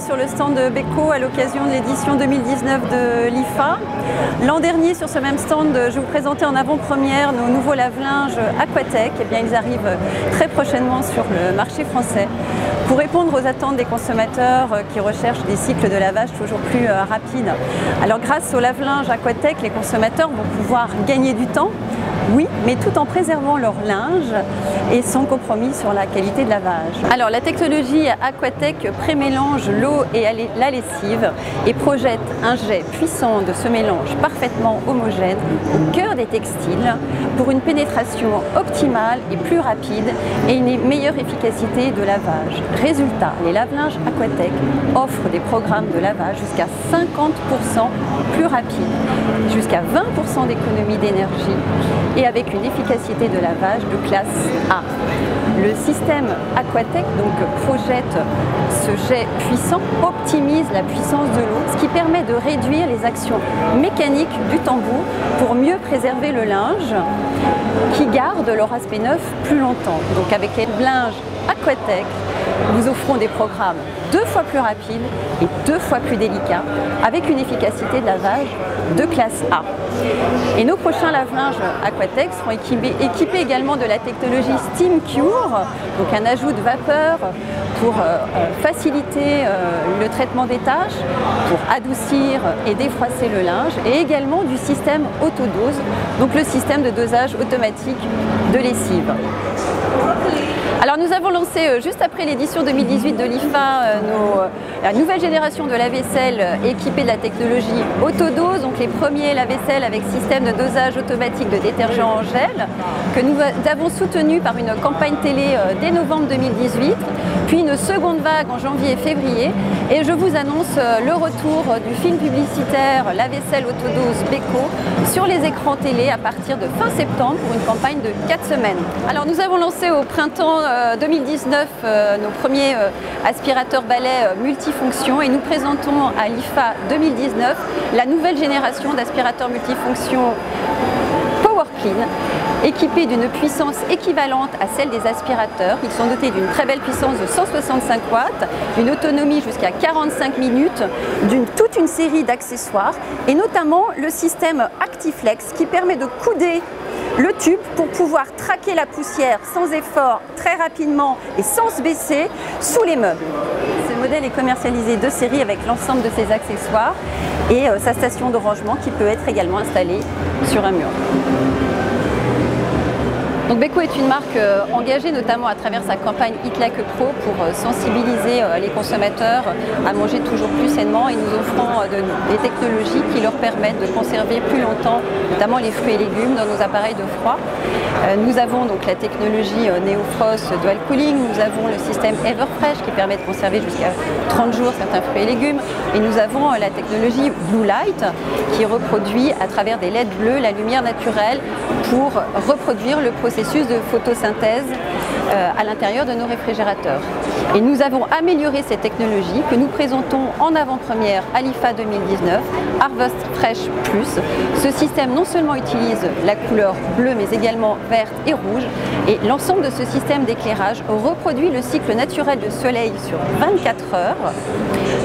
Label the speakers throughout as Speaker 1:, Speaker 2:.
Speaker 1: sur le stand de Beko à l'occasion de l'édition 2019 de l'IFA. L'an dernier, sur ce même stand, je vous présentais en avant-première nos nouveaux lave-linges Aquatech. Eh bien, ils arrivent très prochainement sur le marché français pour répondre aux attentes des consommateurs qui recherchent des cycles de lavage toujours plus rapides. Alors, grâce au lave-linge Aquatech, les consommateurs vont pouvoir gagner du temps. Oui, mais tout en préservant leur linge et sans compromis sur la qualité de lavage. Alors la technologie Aquatech prémélange l'eau et la lessive et projette un jet puissant de ce mélange parfaitement homogène au cœur des textiles pour une pénétration optimale et plus rapide et une meilleure efficacité de lavage. Résultat, les lave-linges Aquatech offrent des programmes de lavage jusqu'à 50% plus rapides, jusqu'à 20% d'économie d'énergie et avec une efficacité de lavage de classe A. Le système Aquatech projette ce jet puissant, optimise la puissance de l'eau, ce qui permet de réduire les actions mécaniques du tambour pour mieux préserver le linge qui garde leur aspect neuf plus longtemps. Donc avec les linges Aquatech, nous offrons des programmes 2 fois plus rapides et 2 fois plus délicats avec une efficacité de lavage de classe A. Et nos prochains lave-linges Aquatech seront équipés également de la technologie Steam Cure, donc un ajout de vapeur pour faciliter le traitement des tâches, pour adoucir et défroisser le linge, et également du système autodose, donc le système de dosage automatique de lessive. Alors nous avons lancé juste après l'édition 2018 de l'IFA la nouvelle génération de lave-vaisselle équipée de la technologie autodose, donc les premiers lave-vaisselle avec système de dosage automatique de détergent en gel que nous avons soutenu par une campagne télé dès novembre 2018, puis une seconde vague en janvier et février, et je vous annonce le retour du film publicitaire lave-vaisselle autodose Beko sur les écrans télé à partir de fin septembre pour une campagne de 4 semaines. Alors nous avons lancé au printemps 2019 nos premiers aspirateurs balais multifonctions et nous présentons à l'IFA 2019 la nouvelle génération d'aspirateurs multifonctions Power Clean, équipés d'une puissance équivalente à celle des aspirateurs. Ils sont dotés d'une très belle puissance de 165 watts, d'une autonomie jusqu'à 45 minutes, toute une série d'accessoires et notamment le système Actiflex qui permet de couder le tube pour pouvoir traquer la poussière sans effort, très rapidement et sans se baisser sous les meubles. Ce modèle est commercialisé de série avec l'ensemble de ses accessoires et sa station de rangement qui peut être également installée sur un mur. Donc Beko est une marque engagée notamment à travers sa campagne Eat Like a Pro pour sensibiliser les consommateurs à manger toujours plus sainement, et nous offrons des technologies qui leur permettent de conserver plus longtemps notamment les fruits et légumes dans nos appareils de froid. Nous avons donc la technologie NeoFrost Dual Cooling, nous avons le système Everfresh qui permet de conserver jusqu'à 30 jours certains fruits et légumes, et nous avons la technologie Blue Light qui reproduit à travers des LED bleus la lumière naturelle pour reproduire le processus de photosynthèse à l'intérieur de nos réfrigérateurs. Et nous avons amélioré ces technologies que nous présentons en avant-première à l'IFA 2019, Harvest Fresh Plus. Ce système non seulement utilise la couleur bleue mais également verte et rouge, et l'ensemble de ce système d'éclairage reproduit le cycle naturel de soleil sur 24 heures,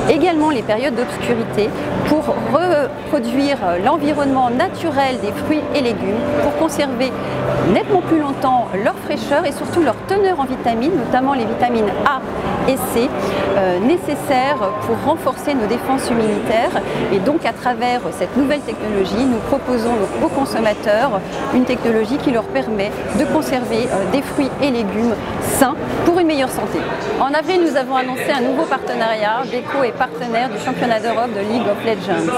Speaker 1: également les périodes d'obscurité pour reproduire l'environnement naturel des fruits et légumes pour conserver nettement plus longtemps leur fraîcheur et surtout leur teneur en vitamines, notamment les vitamines A et C, nécessaires pour renforcer nos défenses immunitaires. Et donc à travers cette nouvelle technologie, nous proposons aux consommateurs une technologie qui leur permet de conserver des fruits et légumes sains pour une meilleure santé. En avril, nous avons annoncé un nouveau partenariat. Beko est partenaire du championnat d'Europe de League of Legends.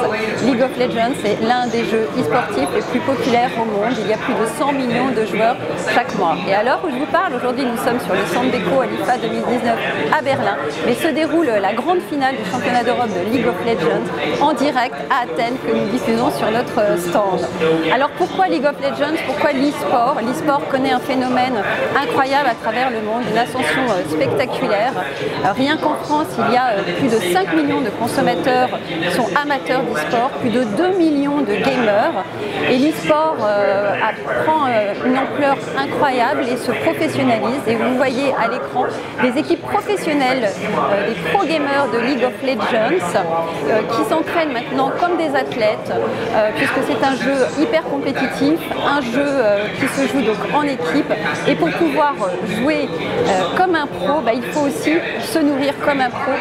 Speaker 1: League of Legends est l'un des jeux e-sportifs les plus populaires au monde. Il y a plus de 100 millions de joueurs chaque mois. Et à l'heure où je vous parle, aujourd'hui nous sommes sur le stand Beko à l'IFA 2019 à Berlin, mais se déroule la grande finale du championnat d'Europe de League of Legends en direct à Athènes que nous diffusons sur notre stand. Alors pourquoi League of Legends? Pourquoi l'e-sport? L'e-sport connaît un phénomène incroyable à travers le monde, une ascension spectaculaire. Rien qu'en France, il y a plus de 5 millions de consommateurs qui sont amateurs d'e-sport, plus de 2 millions de gamers, et l'e-sport prend une ampleur incroyable et se professionnalise, et vous voyez à l'écran des équipes professionnelles professionnels, des pro gamers de League of Legends qui s'entraînent maintenant comme des athlètes puisque c'est un jeu hyper compétitif, un jeu qui se joue donc en équipe, et pour pouvoir jouer comme un pro, il faut aussi se nourrir comme un pro,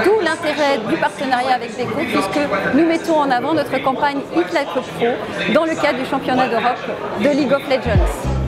Speaker 1: d'où l'intérêt du partenariat avec Deco, puisque nous mettons en avant notre campagne Eat Like a Pro dans le cadre du championnat d'Europe de League of Legends.